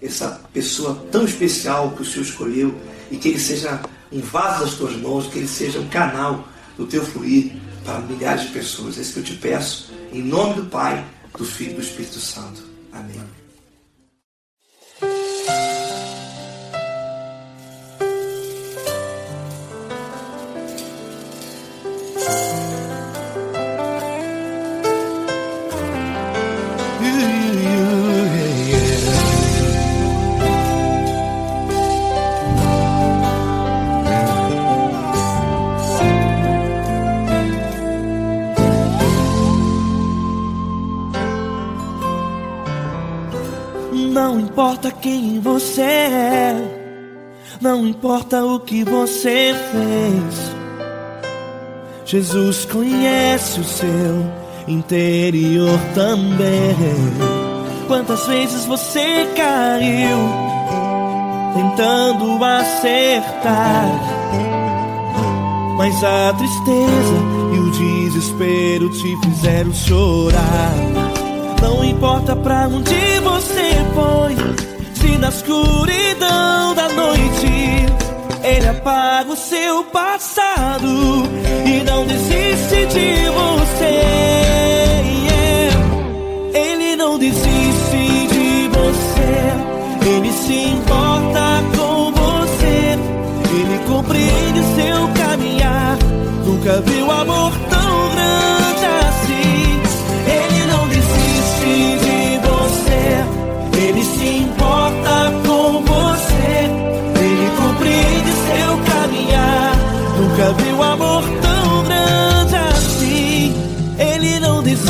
essa pessoa tão especial que o Senhor escolheu, e que ele seja um vaso das tuas mãos, que ele seja um canal do teu fluir para milhares de pessoas. É isso que eu te peço, em nome do Pai, do Filho e do Espírito Santo. Amém. Não importa quem você é, não importa o que você fez, Jesus conhece o seu interior também. Quantas vezes você caiu tentando acertar, mas a tristeza e o desespero te fizeram chorar. Não importa pra onde você foi, se na escuridão da noite Ele apaga o seu passado e não desiste de você. Ele não desiste de você, Ele se importa com você, Ele compreende seu caminhar. Nunca viu amor tão grande assim. Ele não desiste de você, Ele se importa com você, Ele compreende seu caminhar. Nunca viu amor tão grande assim. Ele não desiste.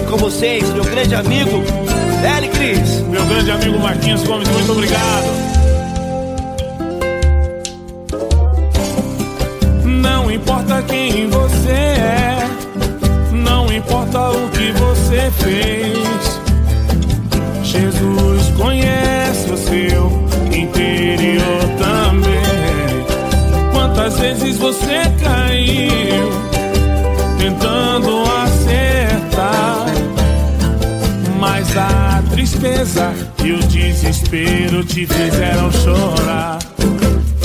Com vocês, meu grande amigo L. Cris. Meu grande amigo Marquinhos Gomes, muito obrigado. Não importa quem você é, não importa o que você fez, Jesus conhece o seu interior também. Quantas vezes você caiu tentando acertar, mas a tristeza e o desespero te fizeram chorar.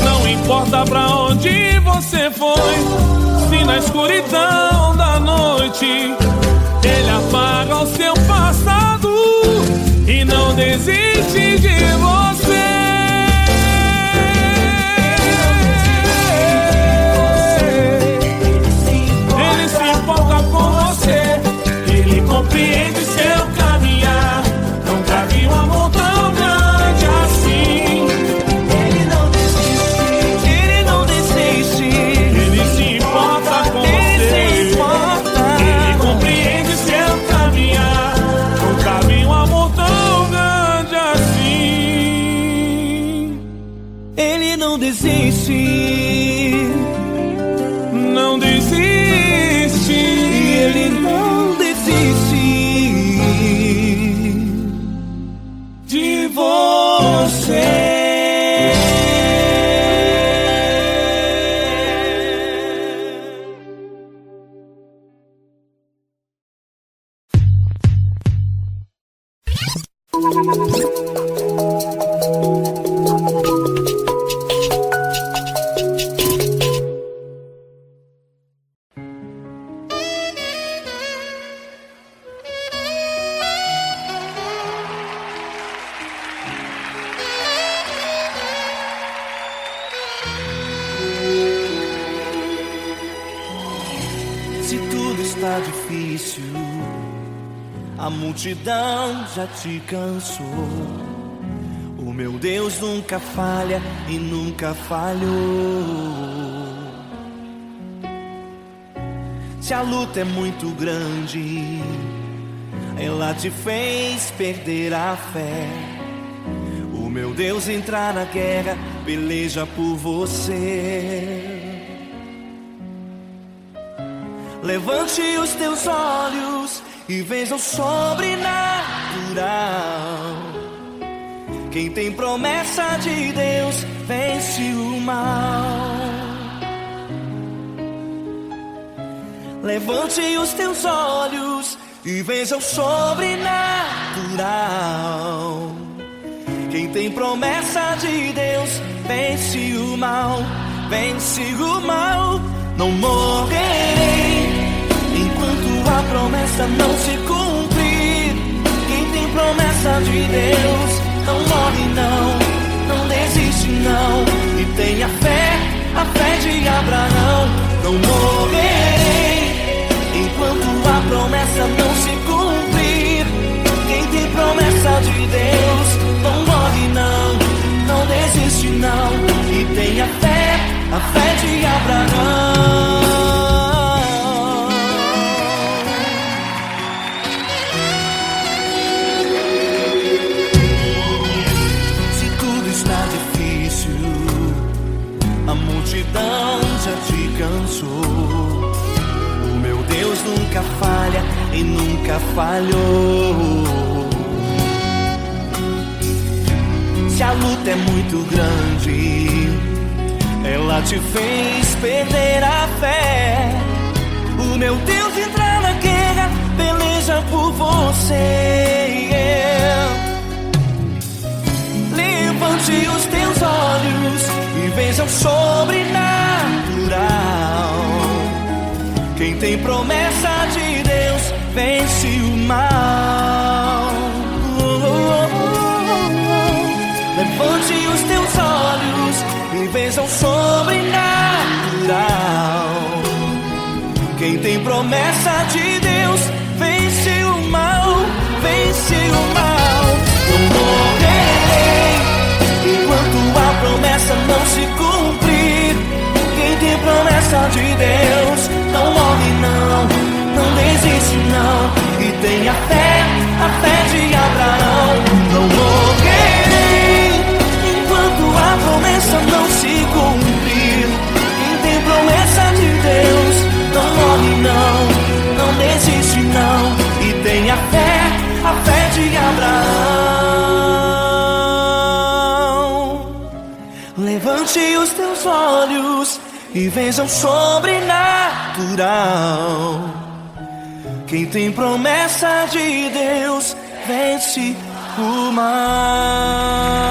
Não importa pra onde você foi, se na escuridão da noite Ele apaga o seu passado e não desiste de você. Ele se importa com você, Ele compreende seu caminhar. Nunca vi um amor tão grande assim. Ele não desiste, Ele não desiste. Ele se importa com você, Ele compreende seu caminhar. Nunca vi um amor tão grande assim. Ele não desiste, não desiste. Ele não desiste de você. Se tudo está difícil, a multidão já te cansou. O meu Deus nunca falha e nunca falhou. Se a luta é muito grande, ela te fez perder a fé. O meu Deus entrar na guerra, peleja por você. Levante os teus olhos e veja o sobrenatural. Quem tem promessa de Deus vence o mal. Levante os teus olhos e veja o sobrenatural. Quem tem promessa de Deus vence o mal, vence o mal. Não morrerei enquanto a promessa não se cumprir. Quem tem promessa de Deus não morre não, não desiste não. E tenha fé, a fé de Abraão. Não morrerei enquanto a promessa não se cumprir. Quem tem promessa de Deus não morre não, não desiste não. E tenha fé, a fé de Abraão. Se tudo está difícil, a multidão já te cansou. O meu Deus nunca falha e nunca falhou. Se a luta é muito grande, ela te fez perder a fé. O meu Deus entra na guerra, peleja por você. Levante os teus olhos e veja o sobrenatural. Quem tem promessa de Deus vence o mal. Levante os teus olhos e veja o sobrenatural. Quem tem promessa de Deus vence o mal, vence o mal. Não morrerei enquanto a promessa não se cumprir. Quem tem promessa de Deus não morre não, não desiste não. E tenha fé, a fé de Abraão. Não morrerei enquanto a promessa não se cumprir. Quem tem promessa de Deus não morre não, não desiste não. E tenha fé, a fé de Abraão. Levante os teus olhos e veja o sobrenatural. Quem tem promessa de Deus vence o mal.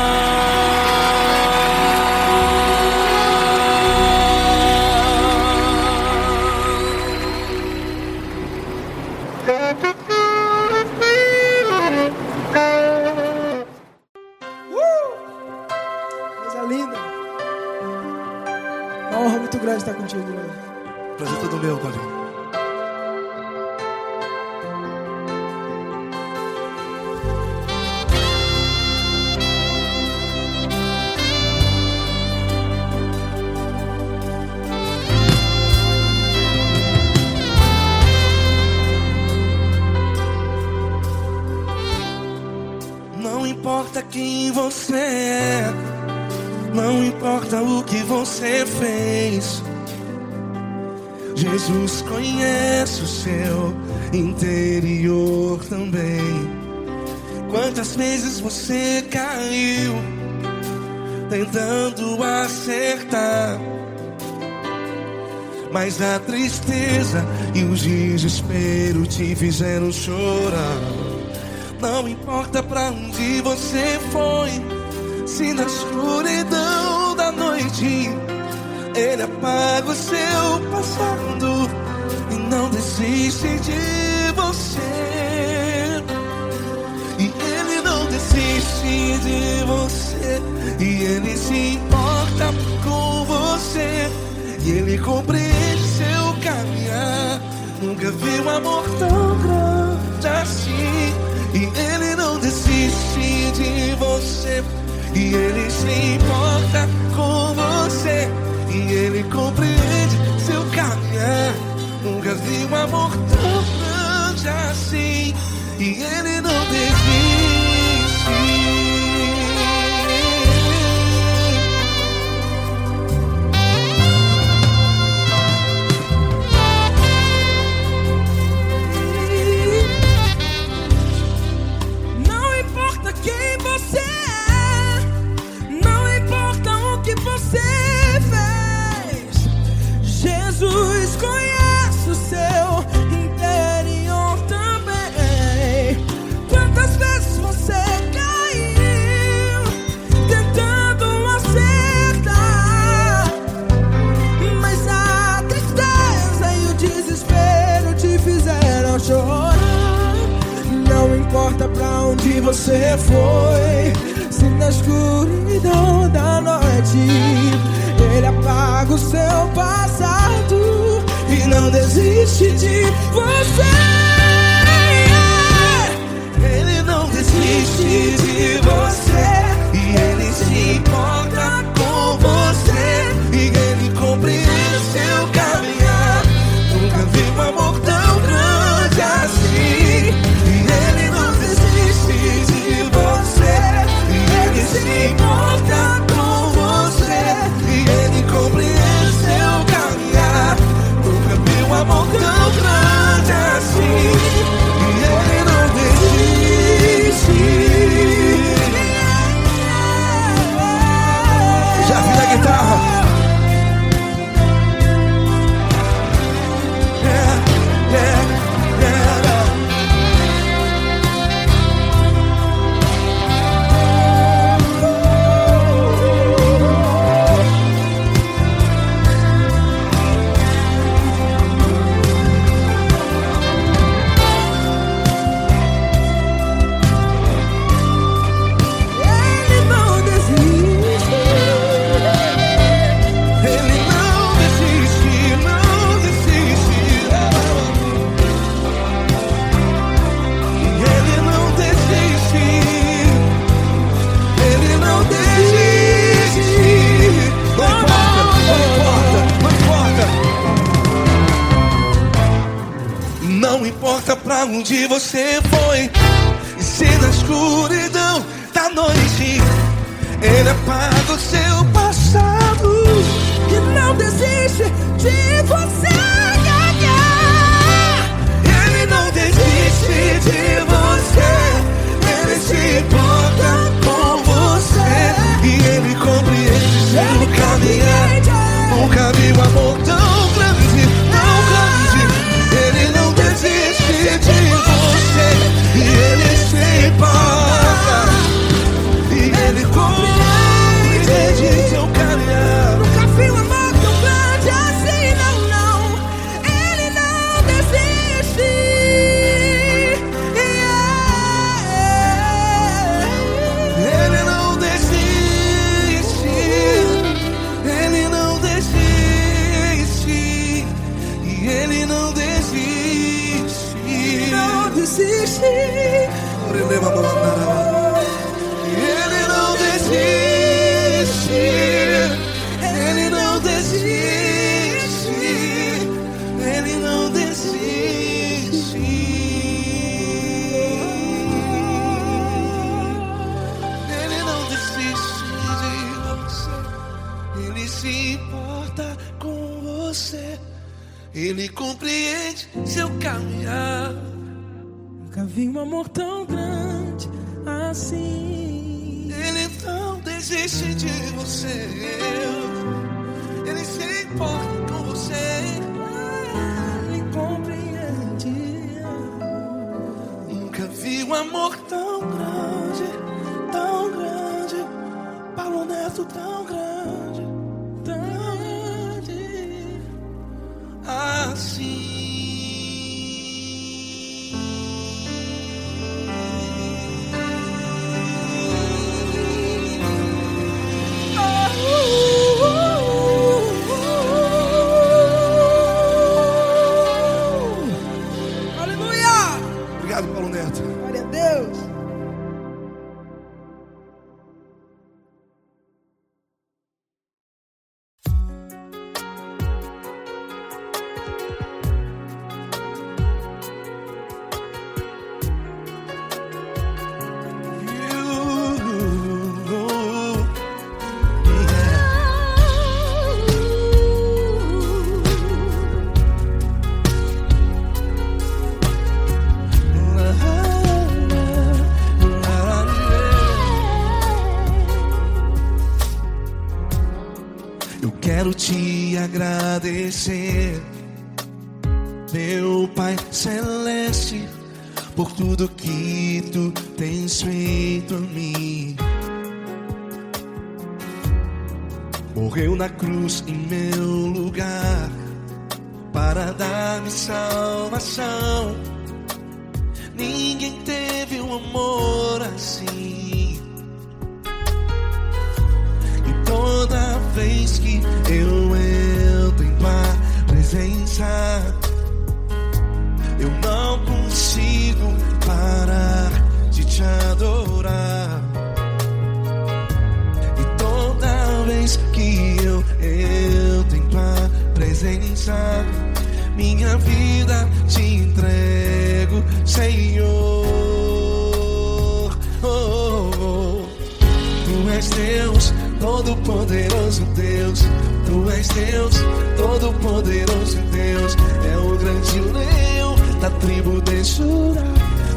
Coisa linda. Uma honra muito grande estar contigo hoje. Prazer todo meu, Paulinho. Não importa quem você é, não importa o que você fez, Jesus conhece o seu interior também. Quantas vezes você caiu tentando acertar, mas a tristeza e o desespero te fizeram chorar. Não importa pra onde você foi, se na escuridão da noite Ele apaga o seu passado e não desiste de você. E Ele não desiste de você, e Ele se importa com você, e Ele compreende seu caminhar. Nunca vi um amor tão grande assim. E Ele não desiste de você, e Ele se importa com você, e Ele compreende seu caminhar. Nunca vi um amor tão grande assim. E Ele não desiste. Quem você é, não importa o que você fez, Jesus conhece o seu interior também. apaga o seu passado e não desiste de você. Ele não desiste de você e ele se importa com você e ele compreende seu caminhar. Nunca vi um amor tão grande assim. E ele não desiste de você e ele se importa com você e ele compreende seu caminhar. Nunca vi um amor tão grande assim. E ele não desiste. Já vi a guitarra. Não importa pra onde você foi, e se na escuridão da noite ele apaga o seu passado e não desiste de você. Ele não desiste de você, ele se importa com você e ele compreende seu caminhar. Nunca vi um amor tão grande, tão grande. Ele não desiste de você e ele se importa e ele compreende seu caminhar. Nunca vi um amor tão grande assim, não, não. Ele não desiste. Ele não desiste. Ele não desiste. E ele não desiste. Não desiste. Ele não desiste. Ele não desiste. Ele não desiste. Ele não desiste de você. Ele se importa com você. Ele compreende seu caminhar. Nunca vi um amor tão grande assim. Ele não desiste de você. Ele se importa com você. Ele compreende. Nunca vi um amor tão grande, tão grande. Paulo Neto tão grande, tão grande assim. Obrigado, Paulo Neto. Glória a Deus. Quero te agradecer, meu Pai Celeste, por tudo que tu tens feito a mim. Morreu na cruz em meu lugar para dar-me salvação. Ninguém teve um amor assim. E toda vez que eu vez que eu entro em tua presença, minha vida te entrego, Senhor. Tu és Deus, todo-poderoso Deus. Tu és Deus, todo-poderoso Deus. É o grande leão da tribo de Judá.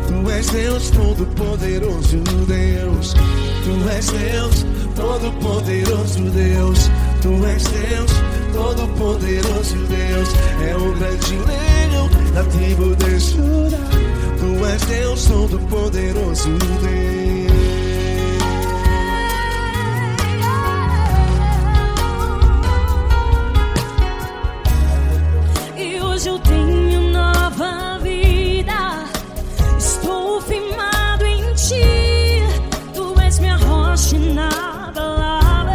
Tu és Deus, todo-poderoso Deus. Tu és Deus, todo-poderoso Deus. Tu és Deus, todo-poderoso Deus. É o grande leão da tribo de Judá. Tu és Deus, todo-poderoso Deus. E hoje eu tenho nova vida. Estou firmado em ti. Tu és minha rocha inabalável.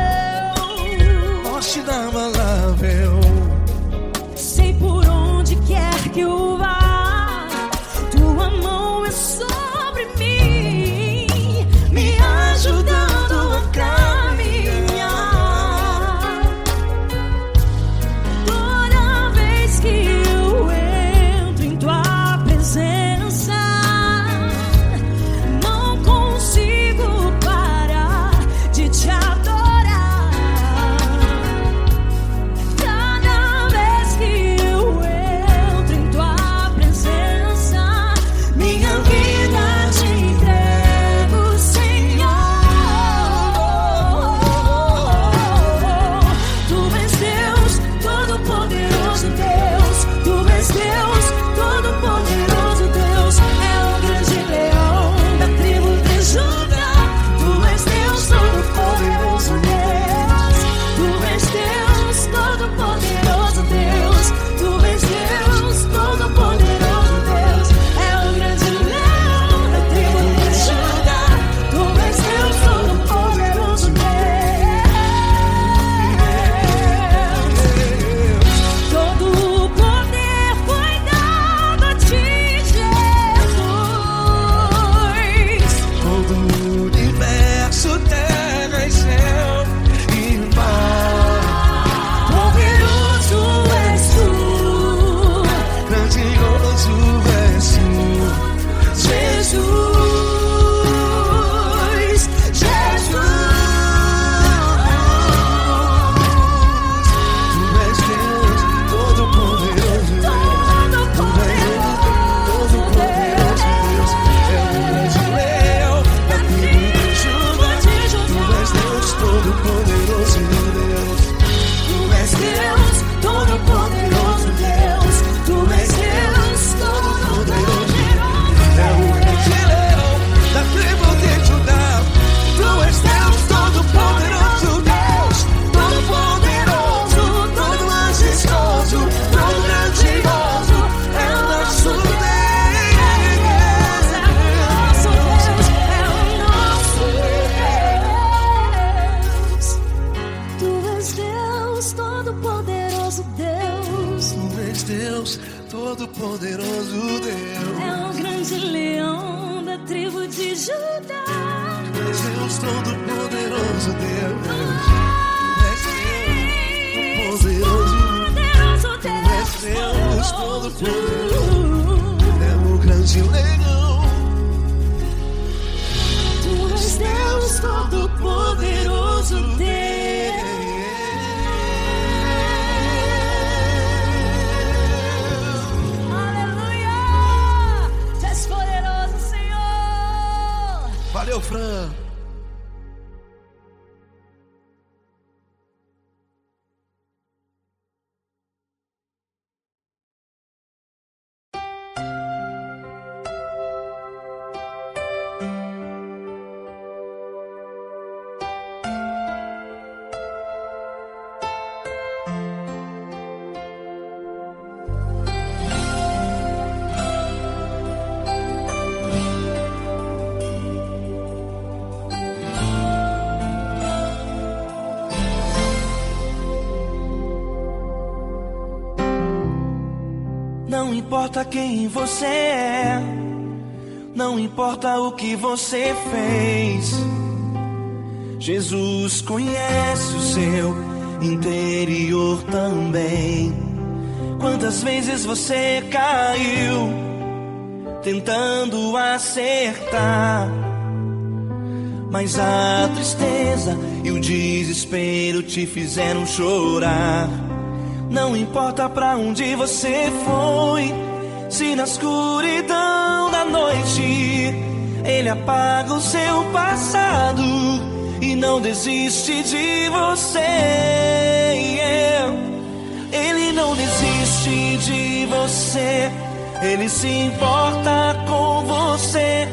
Rocha inabalável. Sei por onde quer que eu vá, tua mão é sobre mim, me ajudando a caminhar. Toda vez que eu entro em tua presença, não consigo parar de te adorar. Cada vez que eu entro em tua presença, minha vida te entrego, Senhor. Tu és Deus, todo-poderoso Deus. Tu és Deus, todo-poderoso Deus. É o grande leão da tribo de Judá. Tu és Deus, todo-poderoso Deus. Tu és Deus, todo-poderoso Deus. Tu és Deus, todo-poderoso Deus. É o grande leão da tribo de Judá. Tu és Deus, todo-poderoso Deus. Todo o poder foi dado a ti, Jesus. Todo o universo, terra e céu e mar. Poderoso és tu, Grandioso és tu, Jesus. Jesus. Tu és Deus, todo-poderoso Deus. Todo-poderoso Deus. É o grande leão da tribo de Judá. Tu és Deus, todo-poderoso Deus. Tu és Deus, todo-poderoso Deus. Tu és Deus, todo-poderoso. É o grande leão da tribo de Judá. Tu és Deus, todo-poderoso Deus. Todo-poderoso, todo majestoso, todo grandioso. É o nosso Tu és Deus, todo-poderoso Deus. Tu és Deus, todo-poderoso Deus. É o grande leão da tribo de Judá. Tu és Deus, todo-poderoso Deus. Tu és Deus, Poderoso Tu és Deus, Deus. todo-poderoso. É o grande leão. Tu és Deus, todo-poderoso Deus. Aleluia! Tu és poderoso, Senhor. Valeu, Fran. Não importa quem você é, não importa o que você fez, Jesus conhece o seu interior também. Quantas vezes você caiu tentando acertar, mas a tristeza e o desespero te fizeram chorar. Não importa pra onde você foi, se na escuridão da noite Ele apaga o seu passado e não desiste de você. Ele não desiste de você, Ele se importa com você.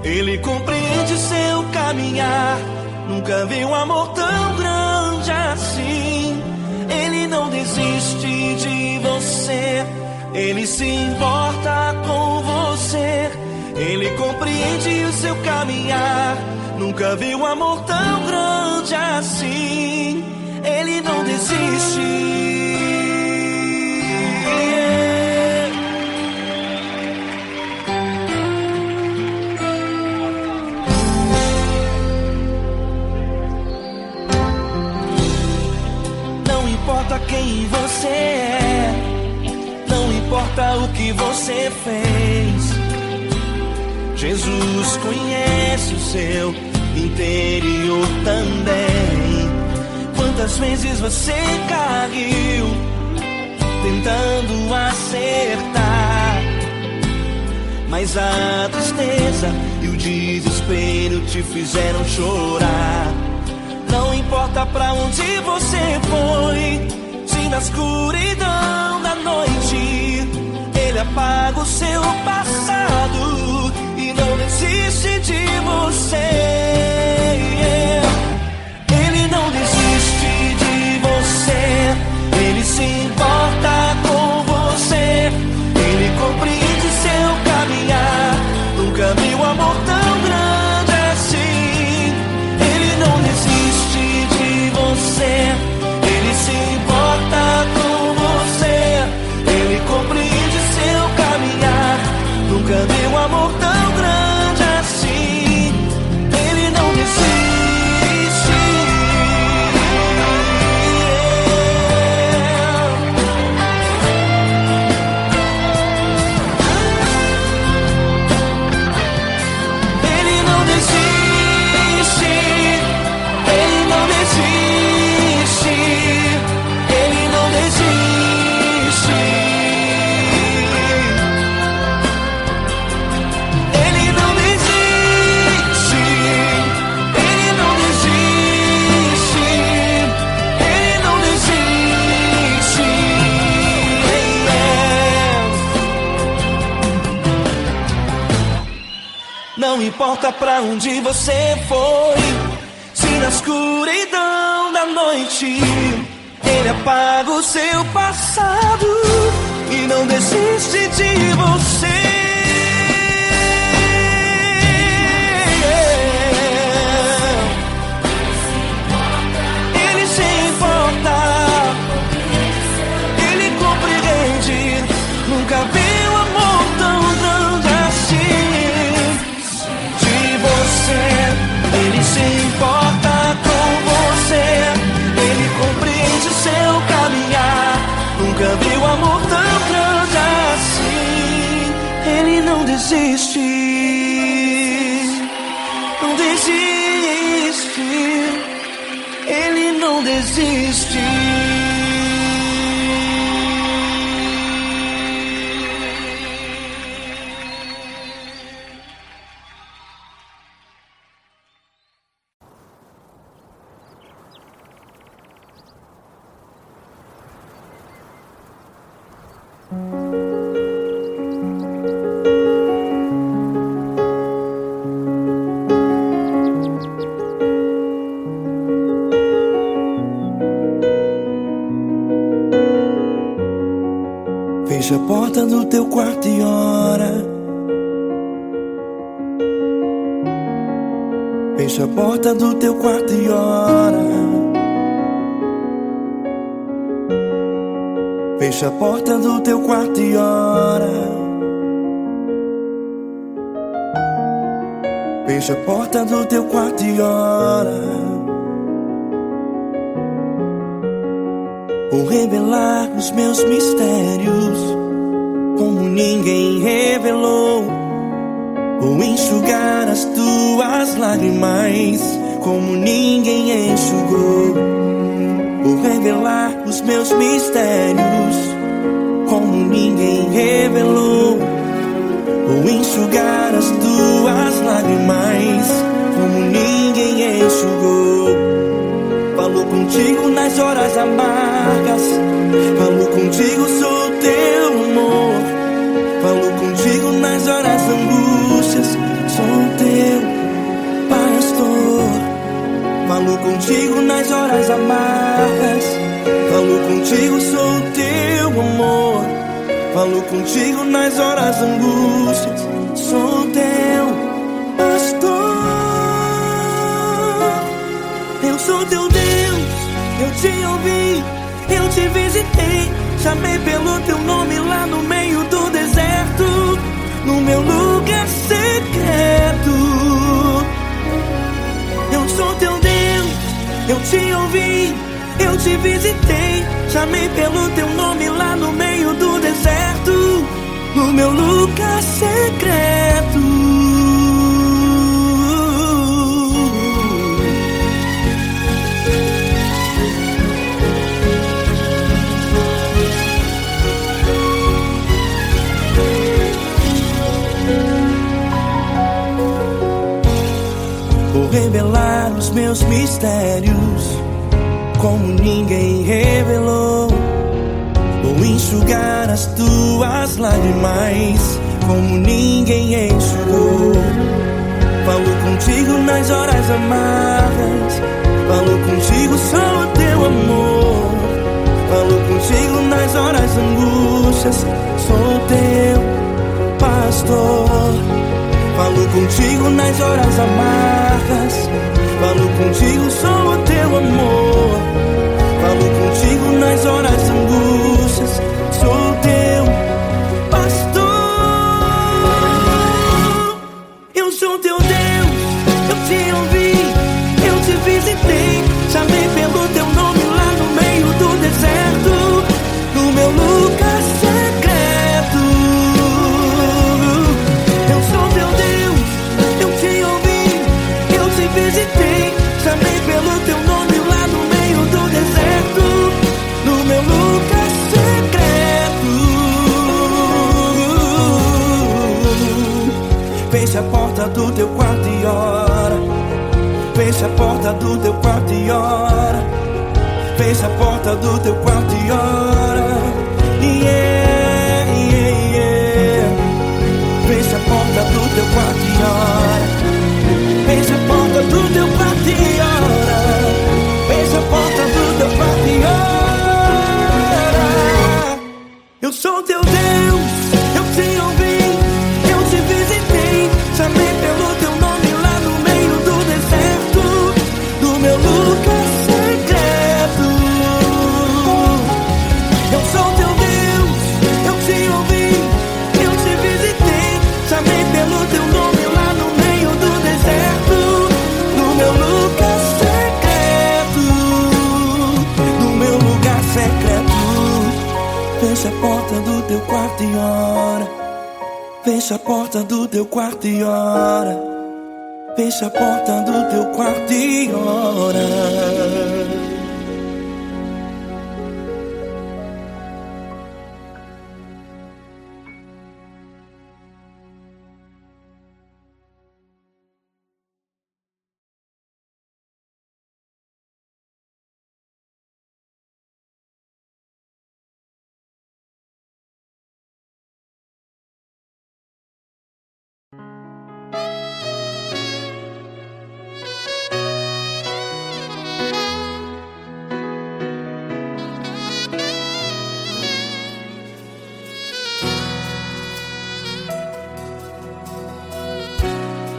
Ele compreende seu caminhar, nunca vi um amor tão grande assim. Ele não desiste de você, Ele se importa com você. Ele compreende o seu caminhar, nunca vi um amor tão grande assim. Ele não desiste. Não importa quem você é, não importa o que você fez, Jesus conhece o seu interior também. Quantas vezes você caiu tentando acertar, mas a tristeza e o desespero te fizeram chorar. Não importa pra onde você foi, se na escuridão da noite Ele apaga o seu passado e não desiste de você. Ele não desiste de você, Ele se importa com você. Ele compreende seu caminhar, nunca vi um amor tão grande assim. Ele não desiste de você, Ele se importa com você. Ele compreende seu caminhar, nunca vi um amor tão grande assim. Ele não desiste. Ele não desiste. Ele não desiste. Ele não desiste. Ele não desiste. Ele não desiste. Ele não desiste. Não importa pra onde você foi, se na escuridão da noite Ele apaga o seu passado e não desiste de você. Ele se importa, Ele compreende, nunca vi um amor tão grande assim. De você, Ele se importa com você. Ele compreende seu caminhar, nunca vi um amor tão grande assim. Ele não desiste, não desiste. Ele não desiste. Fecha a porta do teu quarto e ora. Fecha a porta do teu quarto e ora. Fecha a porta do teu quarto e ora. Fecha a porta do teu quarto e ora. ou revelar os meus mistérios como ninguém revelou, ou enxugar as tuas lágrimas como ninguém enxugou, ou revelar os meus mistérios como ninguém revelou, ou enxugar as tuas lágrimas como ninguém enxugou. Falo contigo nas horas amargas, falo contigo, sou teu amor. Falo contigo nas horas angústias, sou teu pastor. Falo contigo nas horas amargas, falo contigo, sou teu amor. Falo contigo nas horas angústias, sou teu pastor. Eu sou teu Deus, eu te ouvi, eu te visitei, chamei pelo teu nome lá no meio do deserto, no meu lugar secreto. Eu sou teu Deus, eu te ouvi, eu te visitei, chamei pelo teu nome lá no meio do deserto, no meu lugar secreto. Vou revelar os meus mistérios como ninguém revelou, vou enxugar as tuas lágrimas como ninguém enxugou. Falo contigo nas horas amargas, falo contigo, sou teu amor. Falo contigo nas horas angústias, sou teu pastor. Falo contigo nas horas amargas, falo contigo, sou o teu amor. Falo contigo nas horas angústias, sou teu pastor. Eu sou teu Deus, eu te ouvi, eu te visitei, chamei pelo teu nome lá no meio do deserto, no meu lugar secreto. Eu sou teu Deus, eu te ouvi, eu te visitei, chamei pelo teu nome lá no meio do deserto, no meu lugar secreto. Fecha a porta do teu quarto e ora. Fecha a porta do teu quarto e ora. Fecha a porta do teu quarto e ora. Yeah, yeah, yeah. Fecha a porta do teu quarto e ora. Fecha a porta do teu quarto e ora. Fecha a porta do teu quarto e ora. Eu sou teu Deus, eu te ouvi, eu te visitei, chamei pelo teu nome lá no meio do deserto, do meu lugar secreto. Eu sou teu Deus, eu te ouvi, eu te visitei, chamei pelo teu nome lá no meio do deserto, no meu lugar secreto, no meu lugar secreto. Fecha a porta do teu quarto e ora. Fecha a porta do teu quarto e ora. Fecha a porta do teu quarto e ora.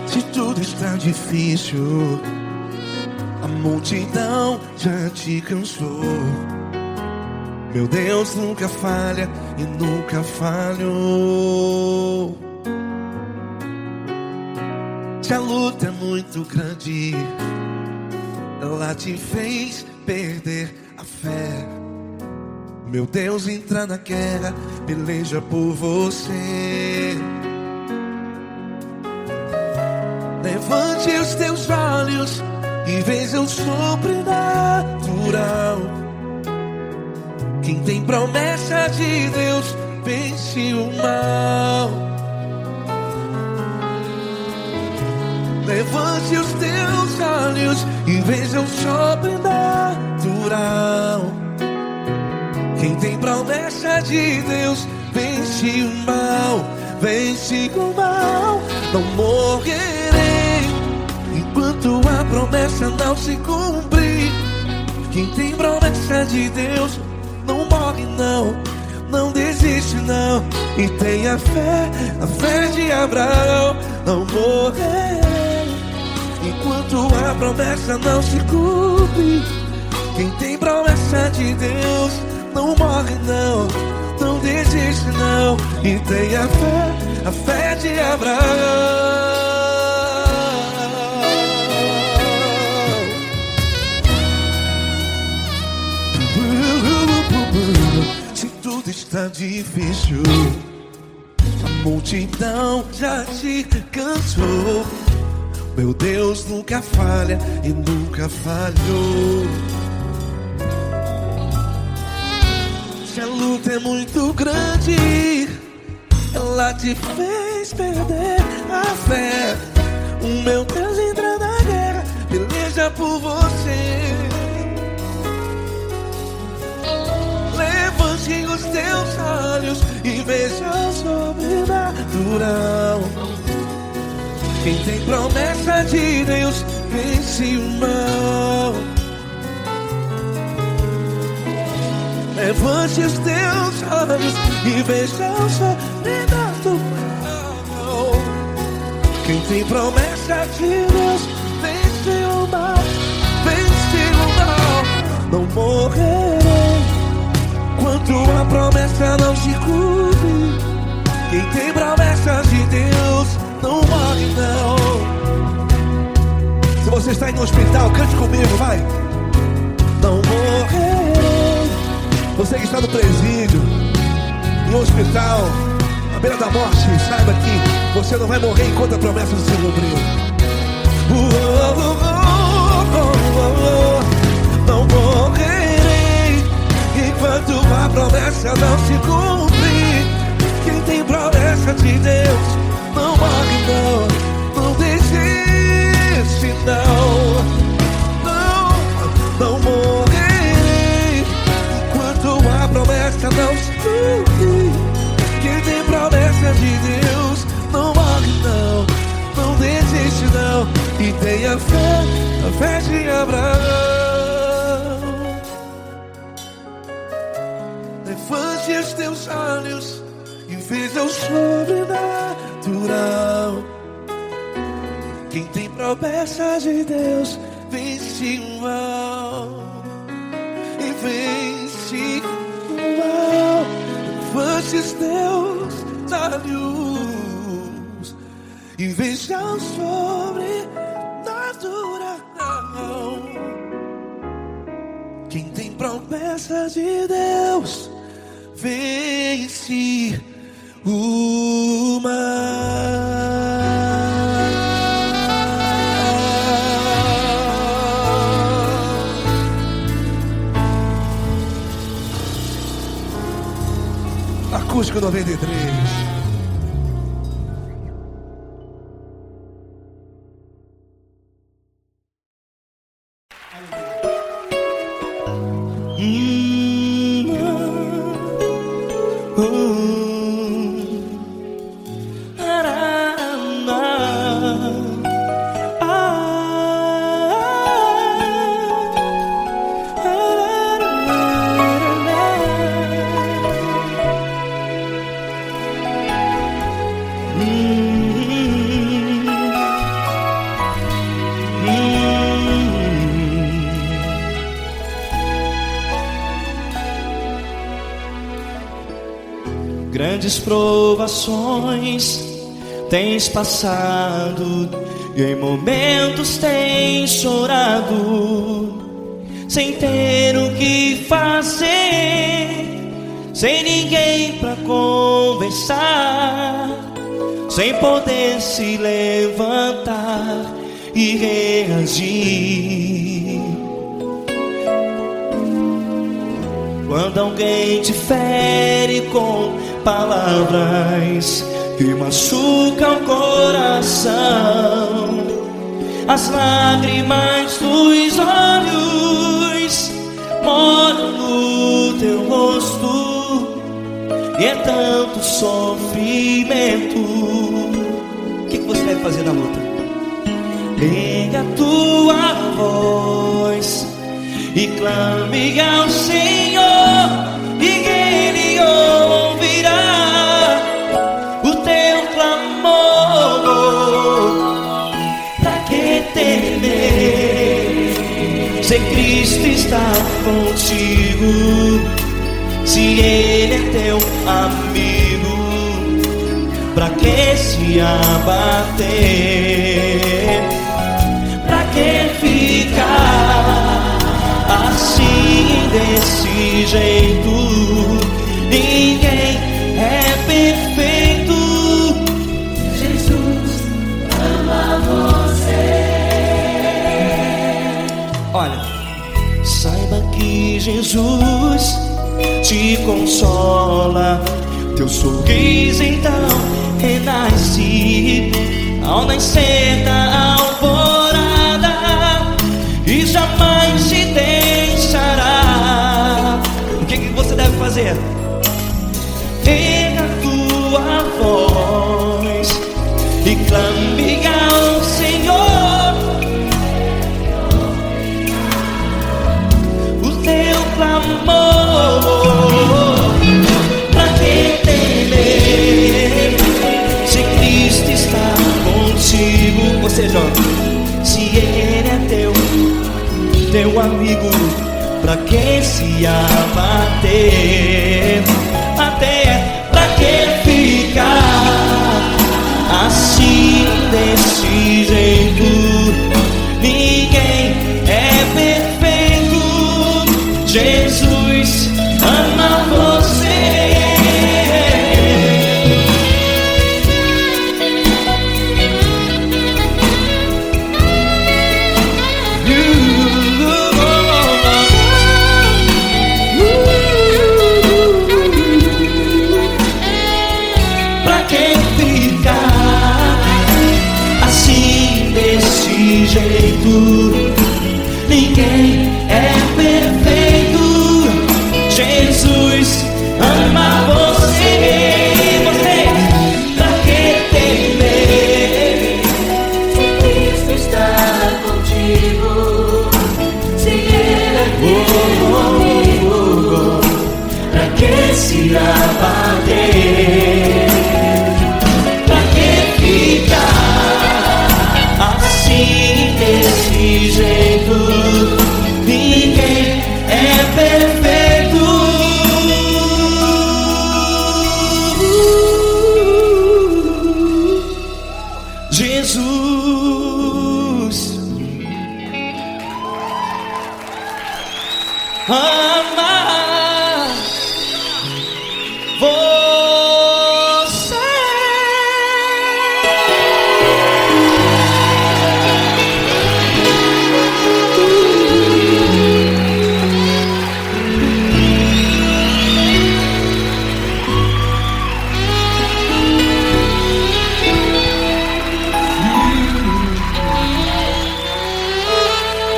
Se tudo está difícil, a multidão já te cansou. Meu Deus nunca falha e nunca falhou. Se a luta é muito grande, ela te fez perder a fé. meu Deus entra na guerra, peleja por você. Levante os teus olhos e veja o sobrenatural. Quem tem promessa de Deus vence o mal. Levante os teus olhos e veja o sobrenatural. Quem tem promessa de Deus vence o mal. Vence o mal. Não morrerei enquanto a promessa não se cumprir. Quem tem promessa de Deus não morre não, não desiste não. E tenha fé, a fé de Abraão. Não morrerei enquanto a promessa não se cumpre. Quem tem promessa de Deus não morre não, não desiste não. E tenha fé, a fé de Abraão. Se tudo está difícil, a multidão já te cansou, meu Deus nunca falha e nunca falhou. Se a luta é muito grande, ela te fez perder a fé. O meu Deus entra na guerra, peleja por você. Levante os teus olhos e veja o sobrenatural. Quem tem promessa de Deus vence o mal. Levante os teus olhos e veja o sobrenatural. Quem tem promessa de Deus vence o mal. Vence o mal. Não morrerei enquanto a promessa não se cumpre. Quem tem promessa de Deus não morre não. Se você está aí no hospital, cante comigo, vai. Não morrerei. Você que está no presídio, no hospital, à beira da morte, saiba que você não vai morrer enquanto a promessa não se cumpriu. Não morrerei enquanto a promessa não se cumprir. Quem tem promessa de Deus não morre não, não desiste não. Não morrerei enquanto a promessa não se cumprir. Quem tem promessa de Deus não morre não, não desiste não. E tenha fé, a fé de Abraão. Levante os teus olhos e veja o sobrenatural. Quem tem promessa de Deus vence o mal. E vence o mal. Levante os teus olhos e veja o sobrenatural. Quem tem promessa de Deus vence o mal. Acústico 93. Grandes provações tens passado e em momentos tens chorado, sem ter o que fazer, sem ninguém pra conversar, sem poder se levantar e reagir. Quando alguém te fere com palavras que machucam o coração, as lágrimas dos olhos moram no teu rosto, e é tanto sofrimento. O que você deve fazer na luta? Erga a tua voz e clame ao Senhor, e Ele ouvirá o teu clamor. Pra que temer, se Cristo está contigo, se Ele é teu amigo? Pra que se abater? Pra que ficar assim desse jeito? Ninguém é perfeito. Jesus ama você. Olha, saiba que Jesus te consola, teu sorriso então renasce ao nascer da alvorada, e jamais te deixará. O que você deve fazer? Erga a tua voz e clame ao Senhor, o teu clamor. Pra que temer, se Cristo está contigo? Ou seja, se Ele é teu amigo, pra que se abater? Até pra que ficar assim desse jeito? Ninguém é perfeito. Jesus ama você. Ninguém é perfeito. Jesus ama você. Pra que temer, Se Cristo está contigo, se Ele é teu amigo, pra que se abater? Pra que ficar assim desse jeito? Ninguém é perfeito. Jesus ama você.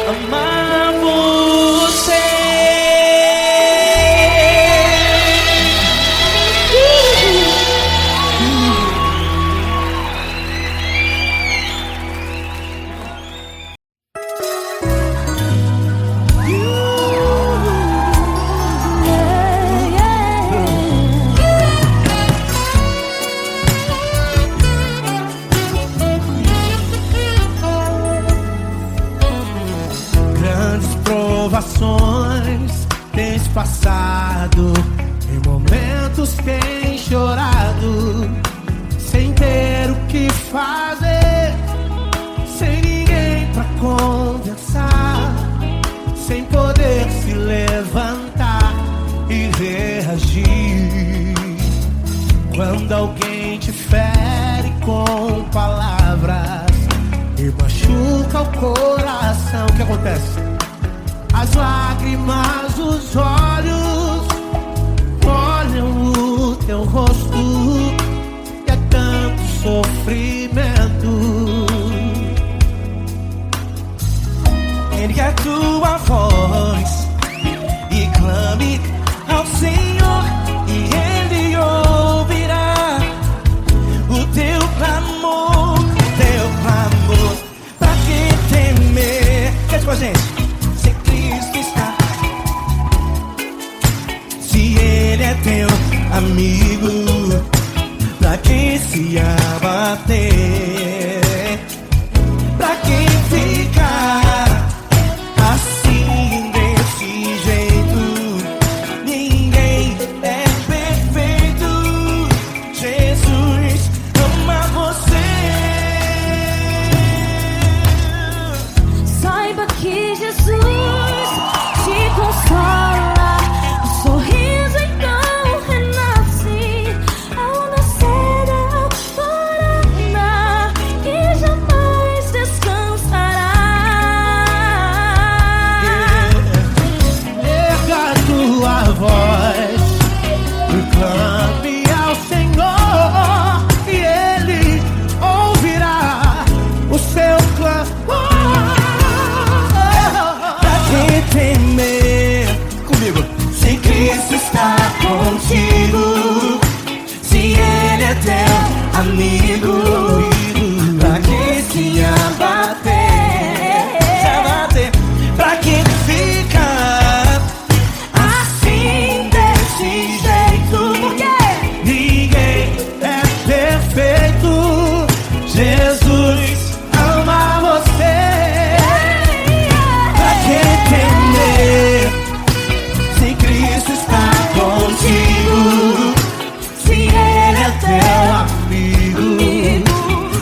Amar você. Grandes provações tens passado, em momentos tens chorado, sem ter o que fazer, sem ninguém pra conversar, sem poder se levantar e reagir. Quando alguém te fere com palavras e machuca o coração, o que acontece? As lágrimas dos olhos molham o teu rosto e é tanto sofrimento. Ergue a tua voz e clame ao Senhor, e Ele ouvirá o teu clamor, pra que temer? Cante com a gente. Se Cristo está, se Ele é teu amigo, pra que se abater? Pra que ficar assim desse jeito? Ninguém é perfeito. Jesus ama você. Saiba que Jesus te consola. O sorriso então renasce ao nascer da alvorada e jamais descansará. Erga a tua voz e clame ao Senhor, e Ele ouvirá o seu clamor. Pra que temer? Comigo. Se Cristo está contigo, se Ele é teu amigo, pra que se abater? Pra que ficar assim desse jeito? Porque Ninguém é perfeito. Jesus ama você. Pra que temer? Se Cristo está contigo, se Ele é teu amigo,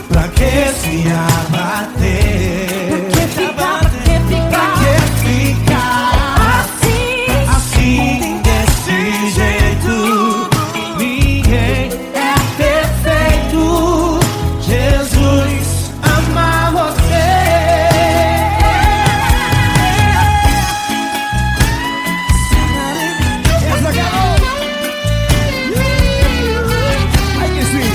pra que se abater? Pra que ficar assim desse jeito? Ninguém é perfeito. Jesus ama você. Ai, que sim.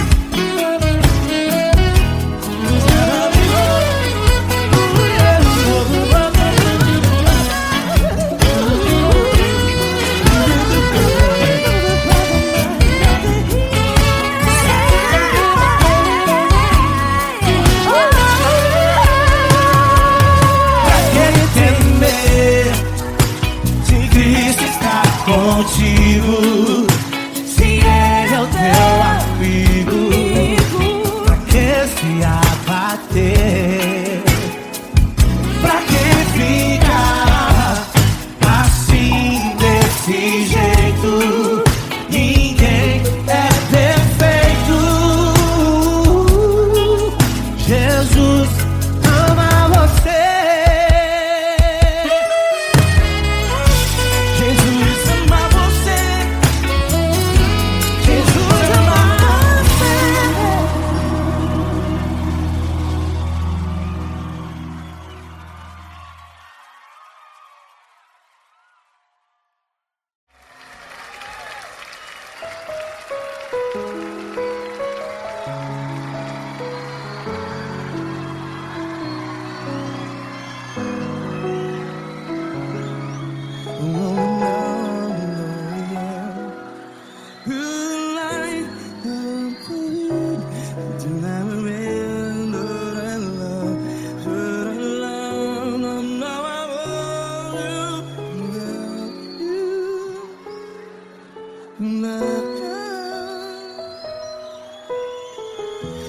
Pra que temer? Se Cristo está contigo, se Ele é o teu amigo, pra que se abater? Pra que ficar assim desse jeito? Ninguém é perfeito. Jesus ama você. Jesus ama você. Jesus ama você.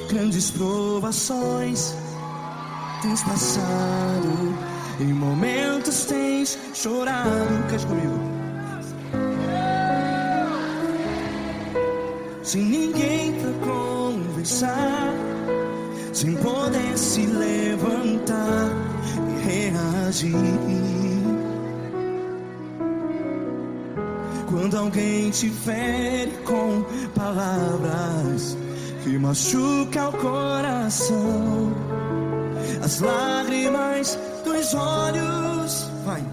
Grandes provações tens passado, em momentos tens chorado. Cante comigo. Sem ninguém pra conversar, sem poder se levantar e reagir. Quando alguém te fere com palavras que machucam o coração, as lágrimas dos olhos, vai.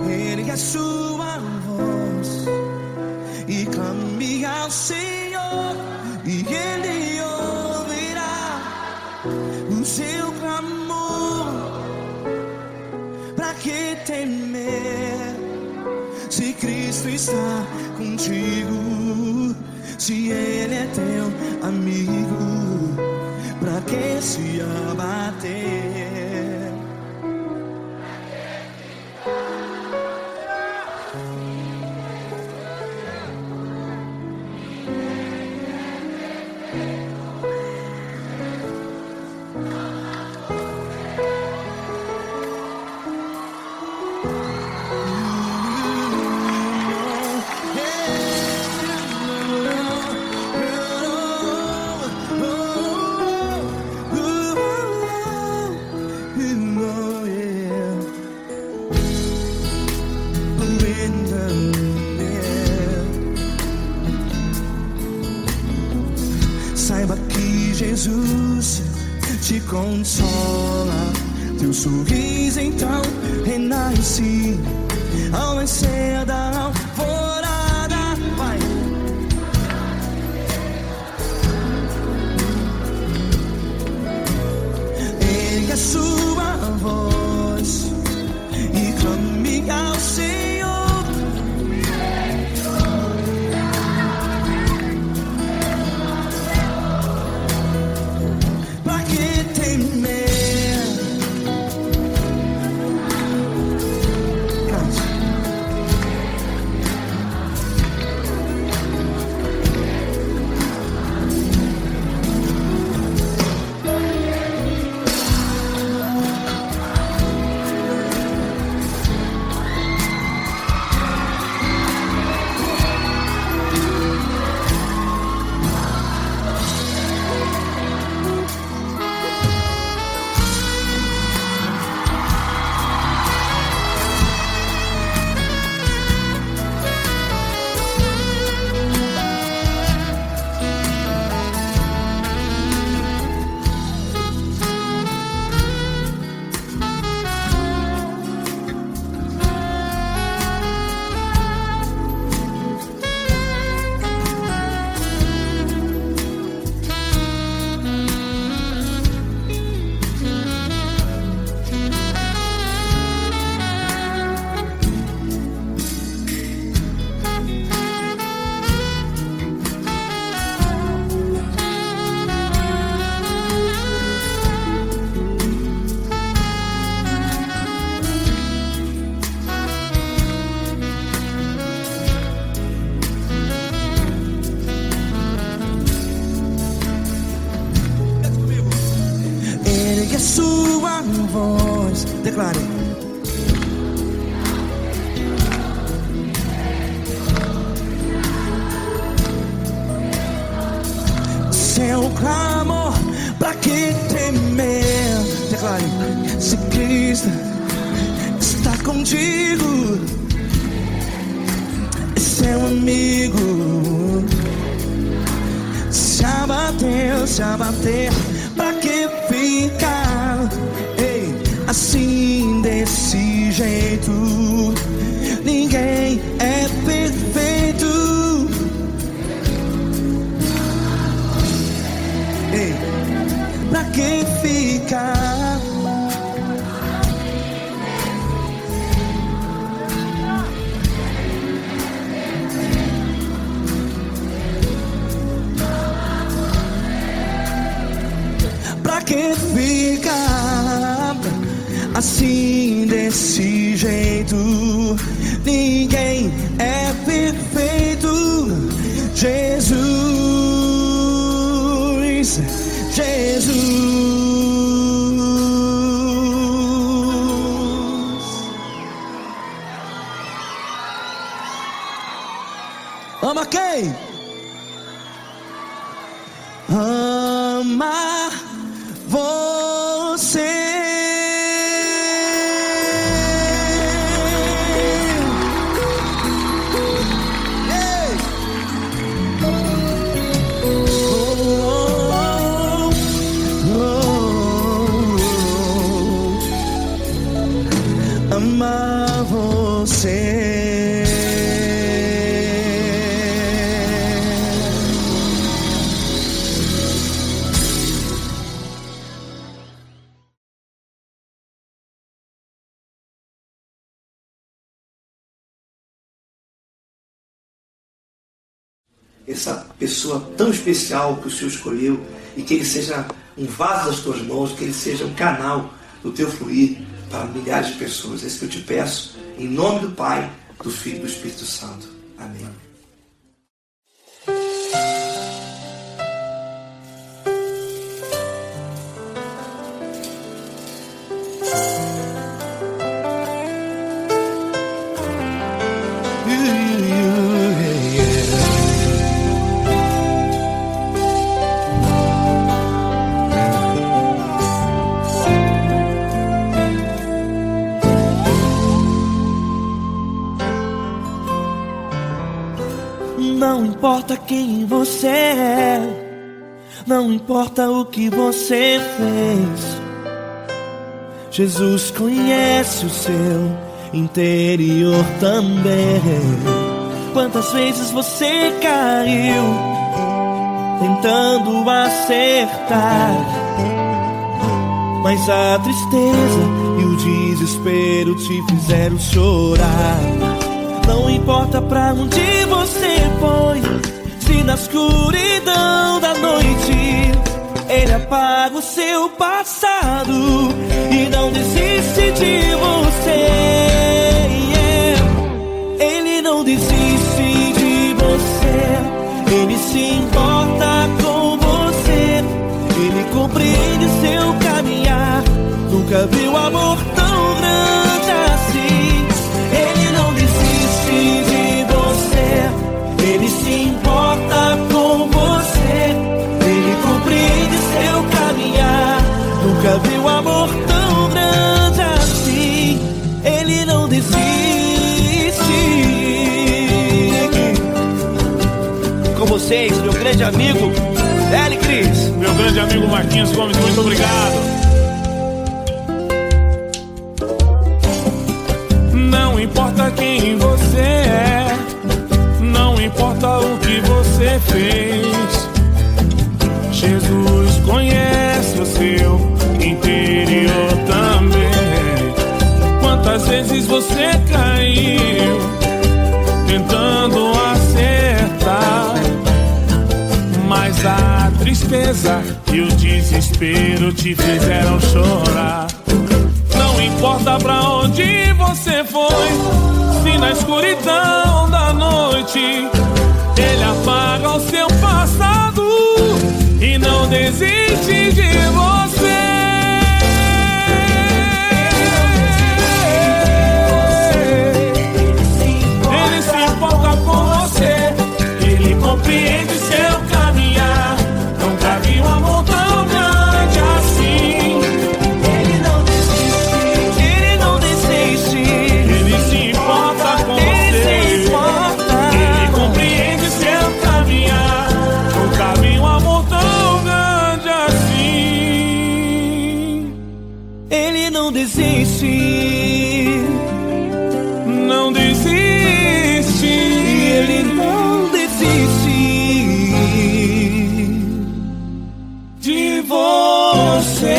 Ele é sua voz e clame ao Senhor, e Ele ouvirá o seu clamor. Pra que temer, se Cristo está contigo? Se Ele é teu amigo, pra que se abater? Saiba que Jesus te consola, teu sorriso então renasce ao nascer da alvorada. Vai. Ele é sua voz e clame ao Senhor. Ergue a sua voz, declare. Seu clamor, pra que temer? Declare. Se Cristo está contigo, é seu amigo. Se abater, pra que ficar, ei, assim desse jeito? Ninguém é perfeito. Ei, pra que ficar? Pra que ficar assim desse jeito? Ninguém é perfeito. Jesus, Jesus. Ama quem? Ama você. Amar você. Essa pessoa tão especial que o Senhor escolheu, e que ele seja um vaso das tuas mãos, que ele seja um canal do teu fluir para milhares de pessoas. É isso que eu te peço, em nome do Pai, do Filho e do Espírito Santo. Amém. Não importa quem você é, não importa o que você fez, Jesus conhece o seu interior também. Quantas vezes você caiu tentando acertar, mas a tristeza e o desespero te fizeram chorar. Não importa pra onde você foi, se na escuridão da noite Ele apaga o seu passado e não desiste de você. Ele não desiste de você, Ele se importa com você, Ele compreende seu caminhar. Nunca viu amor tão grande assim. Ele não desiste de você, Ele se importa com você, Ele compreende seu caminhar. Nunca viu amor tão grande assim. Ele não desiste. Com vocês, meu grande amigo L. Cris. Meu grande amigo Marquinhos Gomes, muito obrigado. Não importa quem você é, não importa o que você fez, Jesus conhece o seu interior também. Quantas vezes você caiu tentando acertar, mas a tristeza e o desespero te fizeram chorar. Não importa pra onde você foi, se na escuridão da noite Ele apaga o seu passado e não desiste de você. Ele se importa com você, Ele compreende seu caminhar. Nunca vi um amor tão grande assim. Ele não desiste, Ele não desiste. Ele se importa com você, Ele compreende seu caminhar. Nunca vi um amor tão grande assim. Ele não desiste, não desiste. Ele não desiste De você.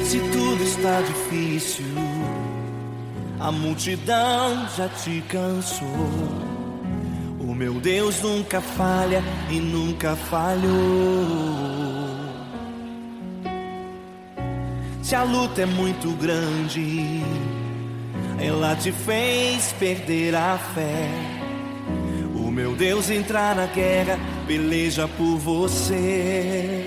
Se tudo está difícil, a multidão já te cansou. O O meu Deus nunca falha e nunca falhou. Se a luta é muito grande, ela te fez perder a fé. O meu Deus entrar na guerra, peleja por você.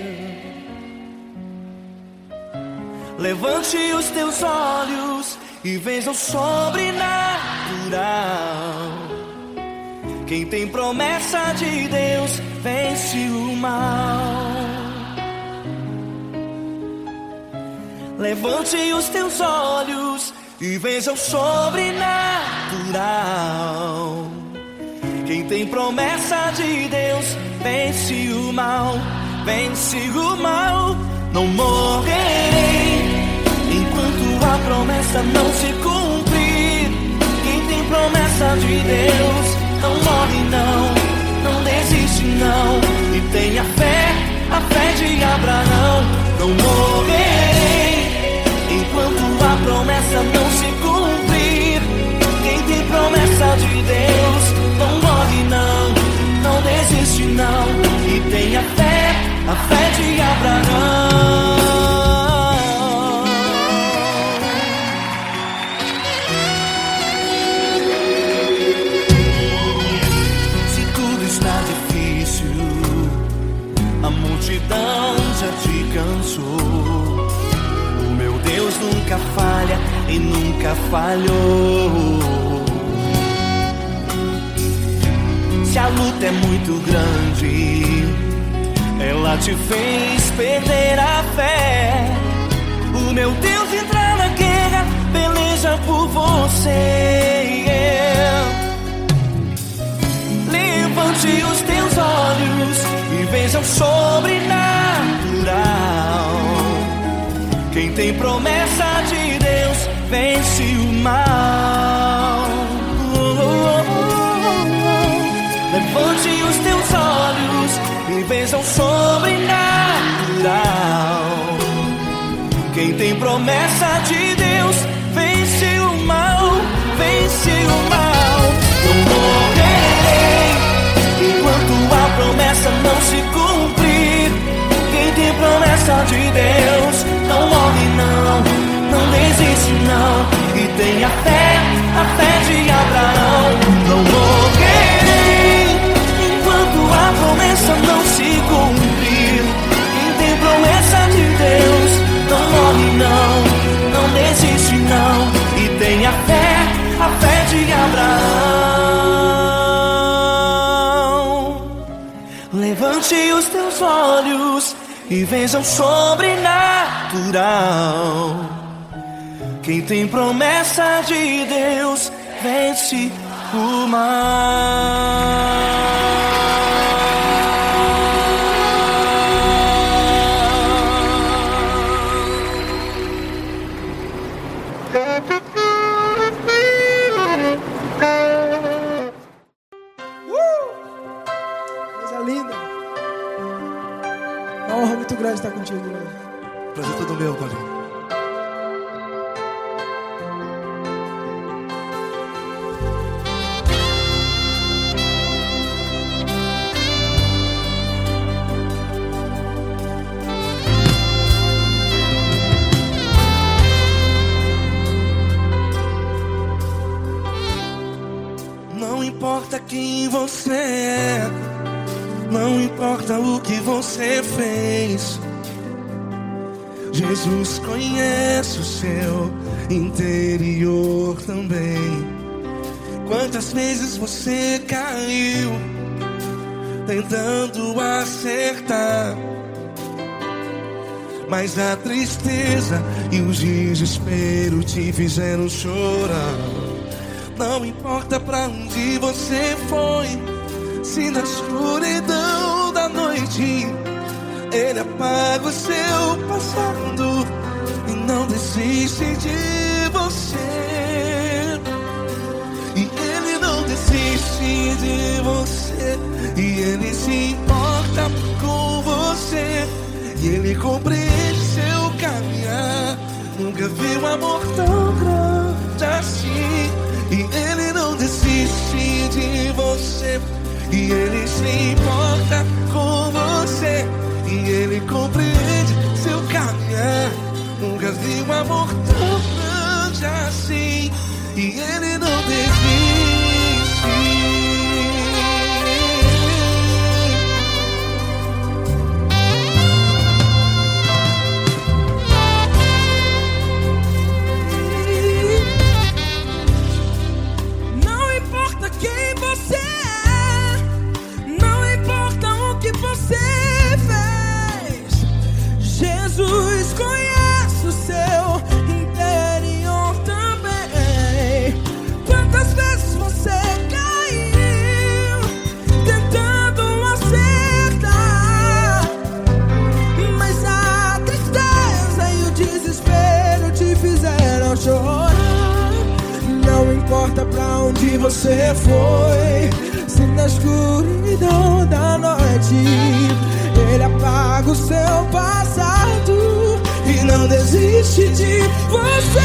Levante os teus olhos e veja o sobrenatural. Quem tem promessa de Deus vence o mal. Levante os teus olhos e veja o sobrenatural. Quem tem promessa de Deus vence o mal, vence o mal. Não morrerei enquanto a promessa não se cumprir. Quem tem promessa de Deus não morre não, não desiste não. E tenha fé, a fé de Abraão. Não morrerei enquanto a promessa não se cumprir. Quem tem promessa de Deus não morre não, não desiste não. E tenha fé, a fé de Abraão. Se tudo está difícil, a multidão já te cansou. O meu Deus nunca falha e nunca falhou. Se a luta é muito grande, ela te fez perder a fé. O meu Deus entrar na guerra, peleja por você. Levante os teus olhos e veja o sobrenatural. Quem tem promessa de Deus vence o mal. Levante os teus olhos e veja o sobrenatural. Quem tem promessa de Deus vence o mal, vence o mal. Não morrerei enquanto a promessa não se cumprir. Quem tem promessa de Deus não morre não, não desiste não. E tenha fé, a fé de Abraão. Não morrerei enquanto a promessa não se cumprir. Quem tem promessa de Deus não morre não, não desiste não. E tenha fé, a fé de Abraão. Levante os teus olhos e veja o sobrenatural. Quem tem promessa de Deus vence o mal. Coisa linda. É uma honra muito grande estar contigo, Deus. Prazer todo meu, Paulinho. Não importa quem você é, não importa o que você fez, Jesus conhece o seu interior também. Quantas vezes você caiu tentando acertar, mas a tristeza e o desespero te fizeram chorar. Não importa pra onde você foi, se na escuridão da noite Ele apaga o seu passado e não desiste de você. E Ele não desiste de você, e Ele se importa com você, e Ele compreende seu caminhar. Nunca vi um amor tão grande assim. E Ele não desiste de você, e Ele se importa com você, e Ele compreende seu caminhar. Nunca vi um amor tão grande assim, e Ele não desiste. Não importa quem você é, não importa o que você fez, Jesus conhece o seu interior também. Quantas vezes você caiu tentando acertar, mas a tristeza e o desespero te fizeram chorar. Não importa pra onde você foi, se na escuridão da noite Ele apaga o seu passado e não desiste de você.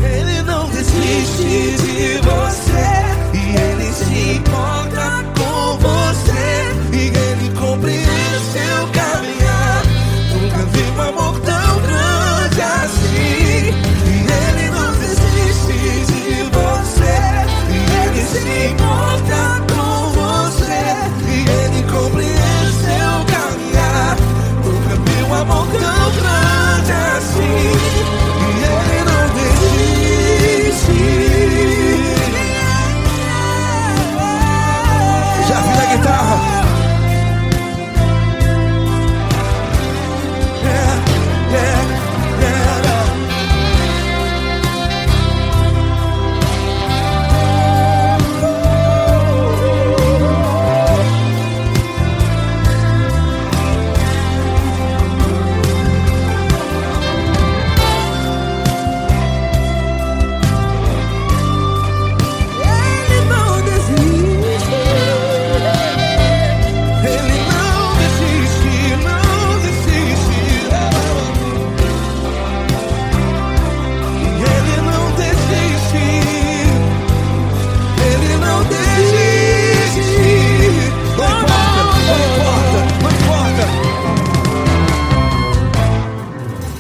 Ele não desiste de você, e Ele se importa com você, e Ele compreende o seu caminhar. Nunca vi um amor tão grande assim, e Ele não desiste de você, e Ele se importa com você, e Ele compreende o seu caminhar. Nunca vi um amor tão grande assim, e Ele não desiste. Já vi na guitarra. Ele não desiste. Ele não desiste, não desiste. Ele não desiste. Ele não desiste. Não importa, não importa, não importa.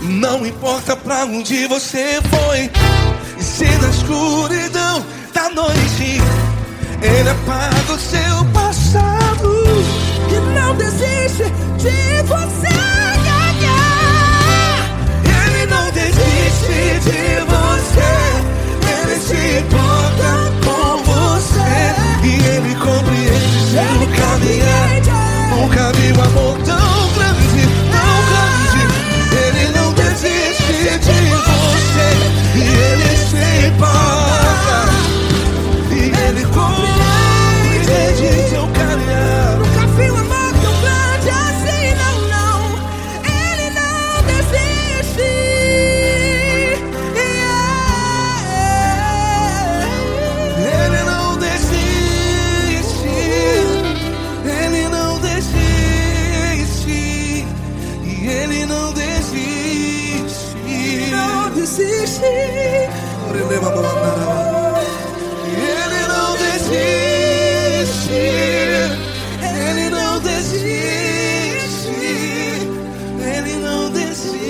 Não importa pra onde você foi, e se na escuridão da noite Ele apaga o seu passado. E não desiste de você ganhar. Ele não desiste de você, Ele se importa com você, e Ele compreende seu caminhar. Nunca vi um amor tão grande, tão grande. Ele não desiste de você, e Ele se importa, e Ele compreende seu caminhar. Nunca vi um amor tão grande assim, não, não. Ele não desiste. Ele não desiste, Ele não desiste, e Ele não desiste. Não desiste. Ele não desiste, Ele não desiste, Ele não desiste.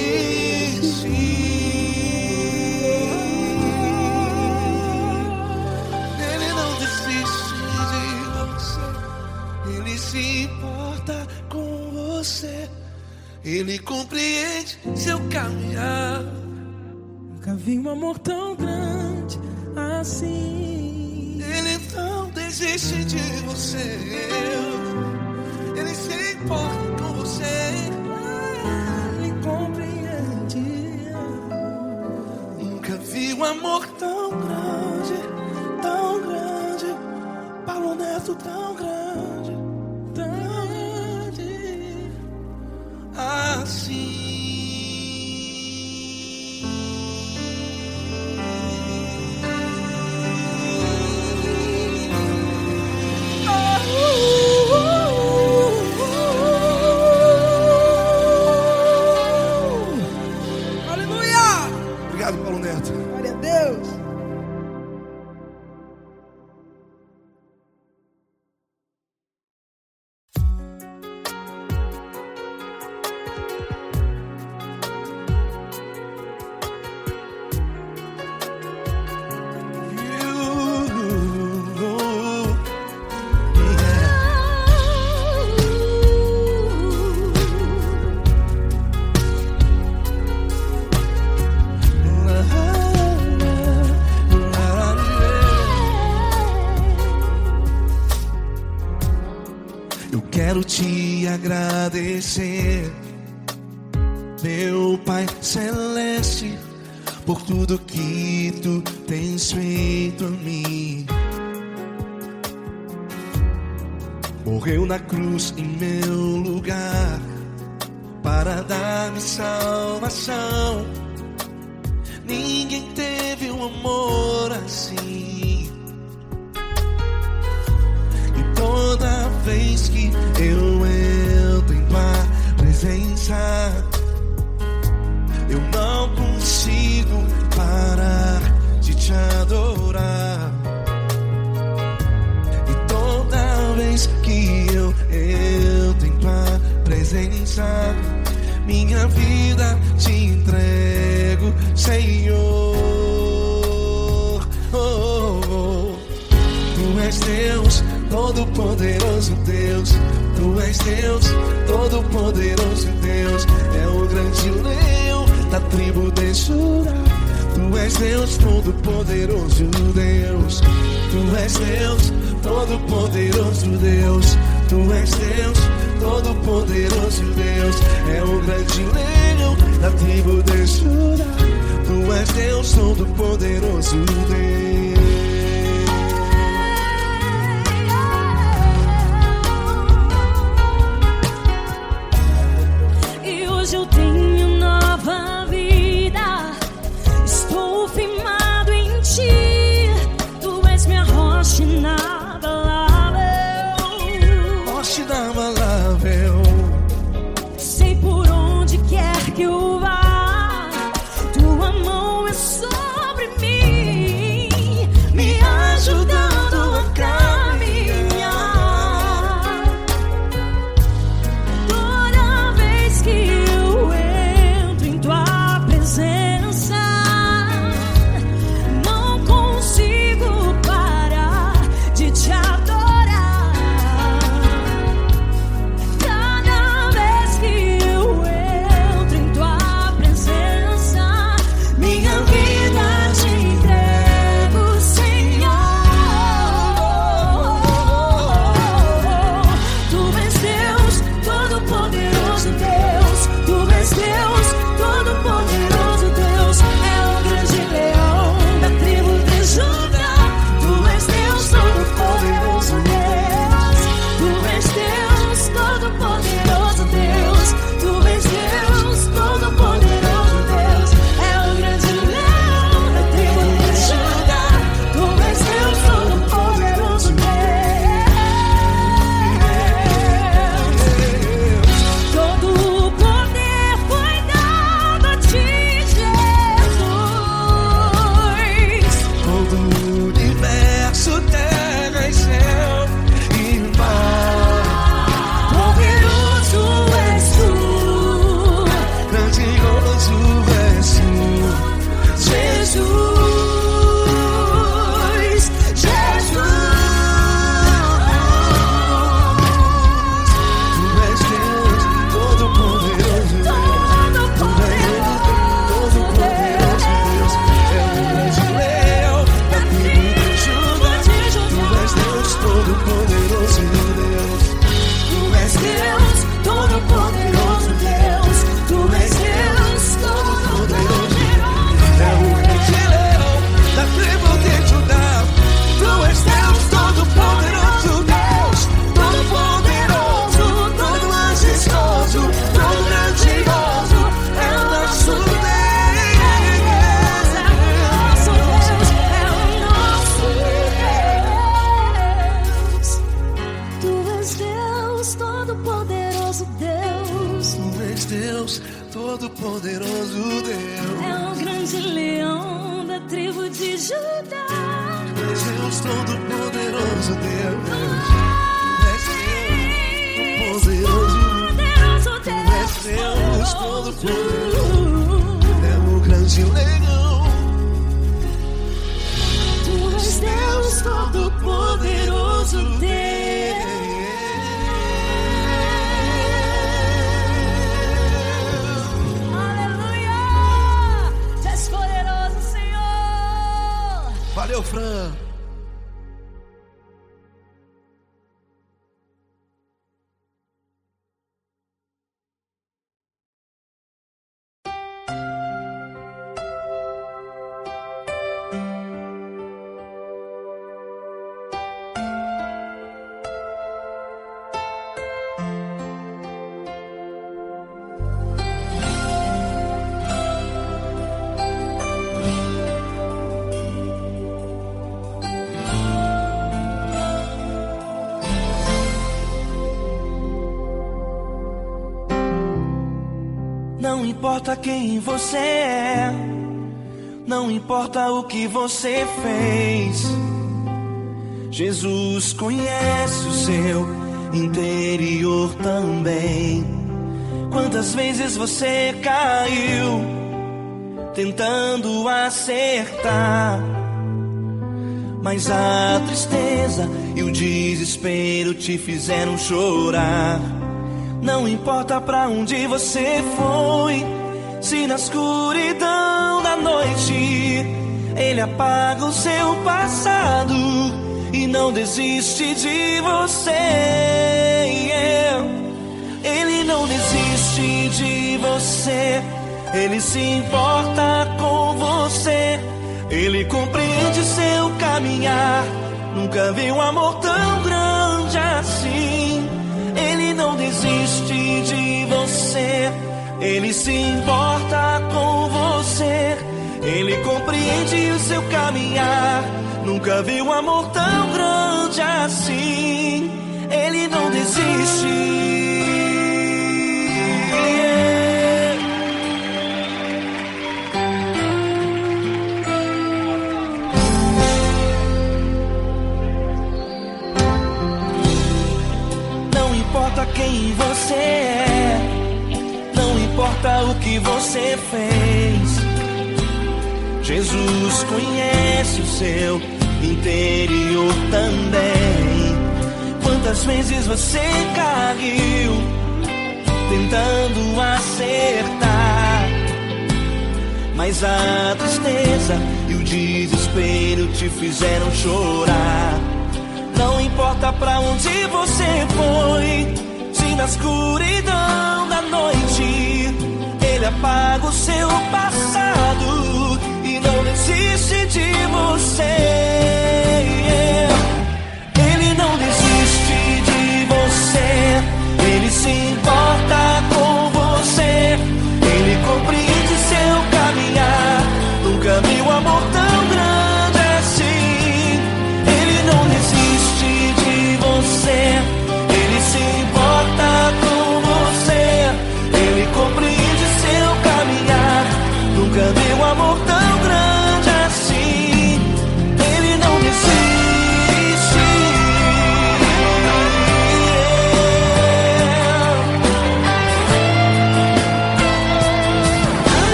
Ele não desiste de você, Ele se importa com você, Ele compreende seu caminhar. Nunca vi um amor tão grande assim. Ele não desiste de você, Ele se importa com você. Ele compreende. Nunca vi um amor tão grande, Paulo Neto tão grande, assim. Glória a Deus. quero te agradecer, meu Pai Celeste, por tudo que tu tens feito a mim. Morreu na cruz em meu lugar para dar-me salvação. Ninguém teve um amor assim. E toda vez que eu entro em tua presença, eu não consigo parar de te adorar. E toda vez que eu entro em tua presença, minha vida te entrego, Senhor. Tu és Deus, Todo-Poderoso Deus. Tu és Deus, Todo-Poderoso Deus. É o grande leão da tribo de Judá. Tu és Deus, Todo-Poderoso Deus. Tu és Deus, Todo-Poderoso Deus. Tu és Deus, Todo-Poderoso Deus. É o grande leão da tribo de Judá. Tu és Deus, Todo-Poderoso Deus. E hoje eu tenho nova vida, estou firmado em ti. Tu és minha rocha inabalável, Rocha inabalável. sei por onde quer que eu vá, tua mão é sobre mim, me ajudando a caminhar. Toda vez que eu entro em tua presença, não consigo parar de te adorar. Cada vez que eu entro em tua presença, minha vida te entrego, Senhor. Tu és Deus, Todo-Poderoso Deus. Tu és Deus, Todo-Poderoso Deus. É o grande leão da tribo de Judá. Tu és Deus, Todo-Poderoso Deus. Tu és Deus, Todo-Poderoso Deus. Tu és Deus, Todo-Poderoso Deus. É o grande leão da tribo de Judá. Tu és Deus, Todo-Poderoso Deus. Todo o poder foi dado a ti, Jesus. Todo o universo, terra e céu e mar. Poderoso és tu, Grandioso és tu, Jesus. Jesus. Tu és Deus, Todo-Poderoso Deus. Tu és Deus, Todo-Poderoso Deus. É o grande leão da tribo de Judá. Tu és Deus, Todo-Poderoso Deus. Tu és Deus, Todo-Poderoso Deus. Tu és Deus, Todo-Poderoso É o grande leão da tribo de Judá. Tu és Deus, Todo-Poderoso Deus. Todo-Poderoso, todo majestoso, todo grandioso. É o nosso Deus. Nosso Deus é o nosso Deus. Tu és Deus, Todo-Poderoso Deus. Tu és Deus, Todo-Poderoso Deus. É o grande leão da tribo de Judá. Tu és Deus, Todo-Poderoso Deus. Tu és Deus, Todo-Poderoso. Poderoso Tu és Deus, Todo-Poderoso. É o grande leão. Tu és Deus, Todo-Poderoso Deus. Aleluia! Tu és poderoso, Senhor. Valeu, Fran. importa quem você é, não importa o que você fez, Jesus conhece o seu interior também. Quantas vezes você caiu tentando acertar, mas a tristeza e o desespero te fizeram chorar. Não importa pra onde você foi, se na escuridão da noite Ele apaga o seu passado e não desiste de você. Ele não desiste de você, Ele se importa com você, Ele compreende seu caminhar. Nunca vi um amor tão grande assim. Ele não desiste de você, Ele se importa com você, Ele compreende o seu caminhar. Nunca vi um amor tão grande assim. Ele não desiste. Não importa quem você é, não importa o que você fez, Jesus conhece o seu interior também. Quantas vezes você caiu tentando acertar, mas a tristeza e o desespero te fizeram chorar. Não importa pra onde você foi, se na escuridão da noite Ele apaga o seu passado e não desiste de você. Ele não desiste de você, Ele se importa com você, Ele compreende seu caminhar. Nunca vi um amor tão grande assim. Ele não desiste de você, Ele se importa com você, Ele compreende seu caminhar. Nunca vi um amor tão grande assim. Ele não desiste.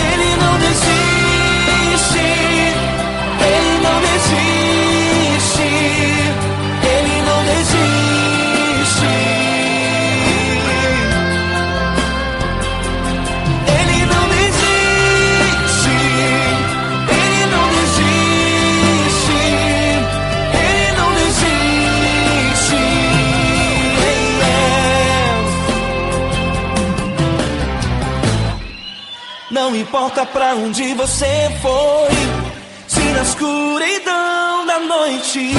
Ele não desiste. Ele não desiste. Ele não desiste. Ele não desiste. Ele não desiste. Ele não desiste. Não importa pra onde você foi, se na escuridão da noite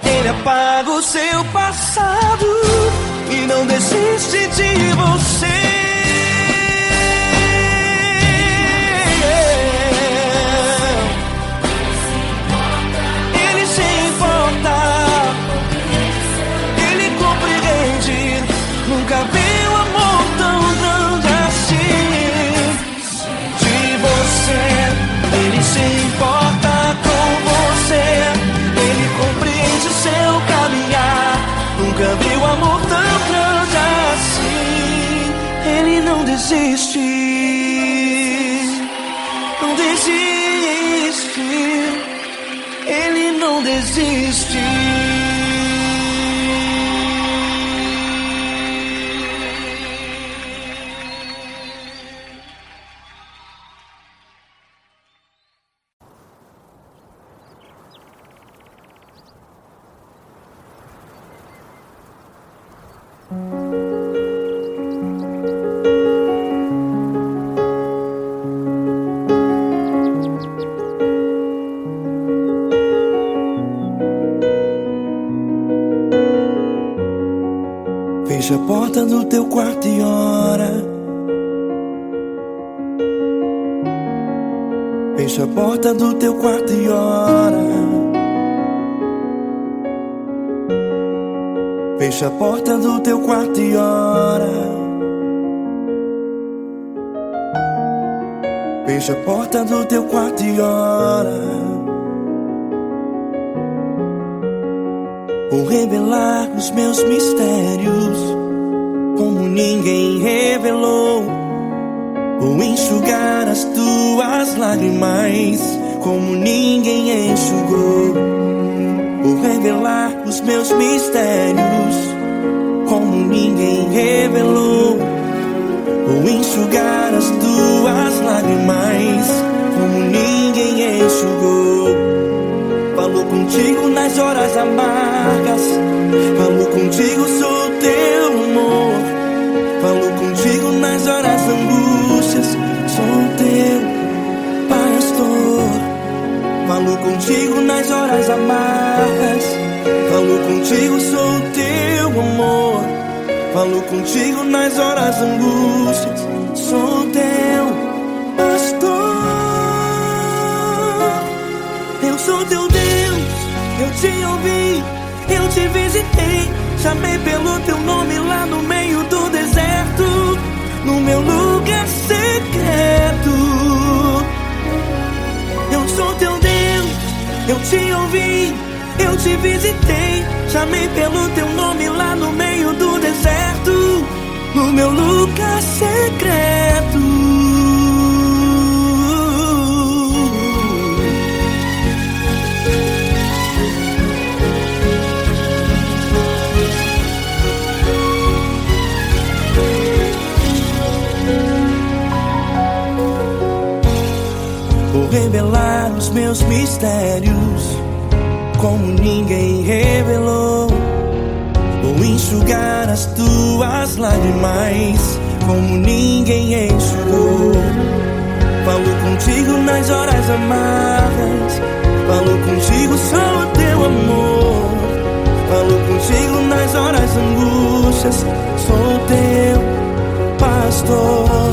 Ele apaga o seu passado e não desiste de você. Ele se importa, Ele compreende. Nunca vi um amor tão grande assim. De você, Ele se importa com você, Ele compreende o seu caminhar. Nunca vi um amor tão grande assim. Ele não desiste, não desiste. Ele não desiste. Fecha a porta do teu quarto e ora. Fecha a porta do teu quarto e ora. Fecha a porta do teu quarto e ora. Fecha a porta do teu quarto e ora. Vou revelar os meus mistérios como ninguém revelou. Vou enxugar as tuas lágrimas como ninguém enxugou. Vou revelar os meus mistérios como ninguém revelou. Vou enxugar as tuas lágrimas como ninguém enxugou. Falo contigo nas horas amargas, falo contigo, sou teu amor. Falo contigo nas horas angústias, sou teu pastor. Falo contigo nas horas amargas, falo contigo, sou teu amor. Falo contigo nas horas angústias, sou teu pastor. Eu sou teu Deus, eu te ouvi, eu te visitei. Chamei pelo teu nome lá no meio do deserto, no meu lugar secreto. Eu sou teu Deus, eu te ouvi, eu te visitei. Chamei pelo teu nome lá no meio do deserto, no meu lugar secreto. Vou revelar os meus mistérios como ninguém revelou. Vou enxugar as tuas lágrimas como ninguém enxugou. Falo contigo nas horas amargas, falo contigo, sou teu amor. Falo contigo nas horas angústias, sou teu pastor.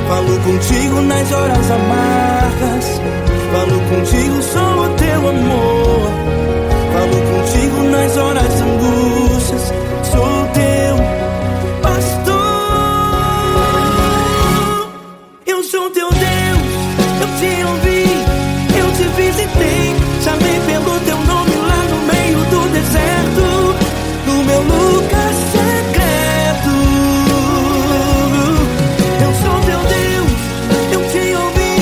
Falo contigo nas horas amargas, falo contigo, sou teu amor. Falo contigo nas horas angústias, sou teu pastor. Eu sou teu Deus, eu te ouvi, eu te visitei. Chamei pelo teu nome lá no meio do deserto, no meu lugar secreto. Eu sou teu Deus, eu te ouvi,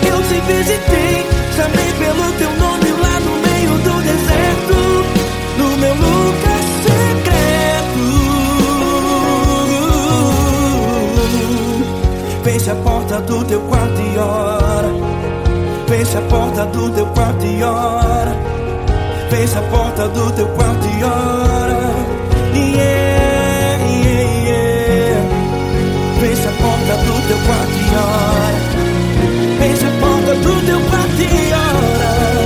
eu te visitei. Chamei pelo teu nome lá no meio do deserto, no meu lugar secreto. Fecha a porta do teu quarto e ora. Fecha a porta do teu quarto e ora. Fecha a porta do teu quarto e ora. Yeah, yeah, yeah. Fecha a porta do teu quarto e ora. Fecha a porta do teu quarto e ora.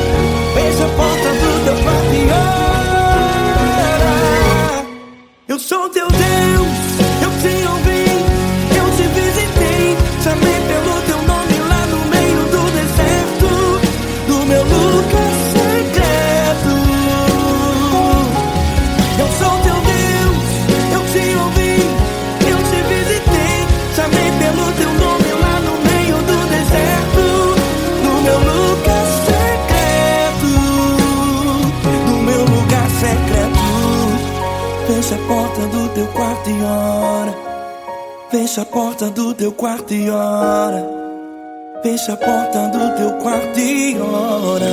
Fecha a porta do teu quarto e ora. Eu sou teu Deus, eu te ouvi, eu te visitei. Chamei pelo teu nome lá no meio do deserto, no meu lugar secreto. Eu sou teu Deus, eu te ouvi, eu te visitei. Chamei pelo teu nome lá no meio do deserto, no meu lugar secreto, no meu lugar secreto. Fecha a porta do teu quarto e ora. Fecha a porta do teu quarto e ora. Fecha a porta do teu quarto e ora.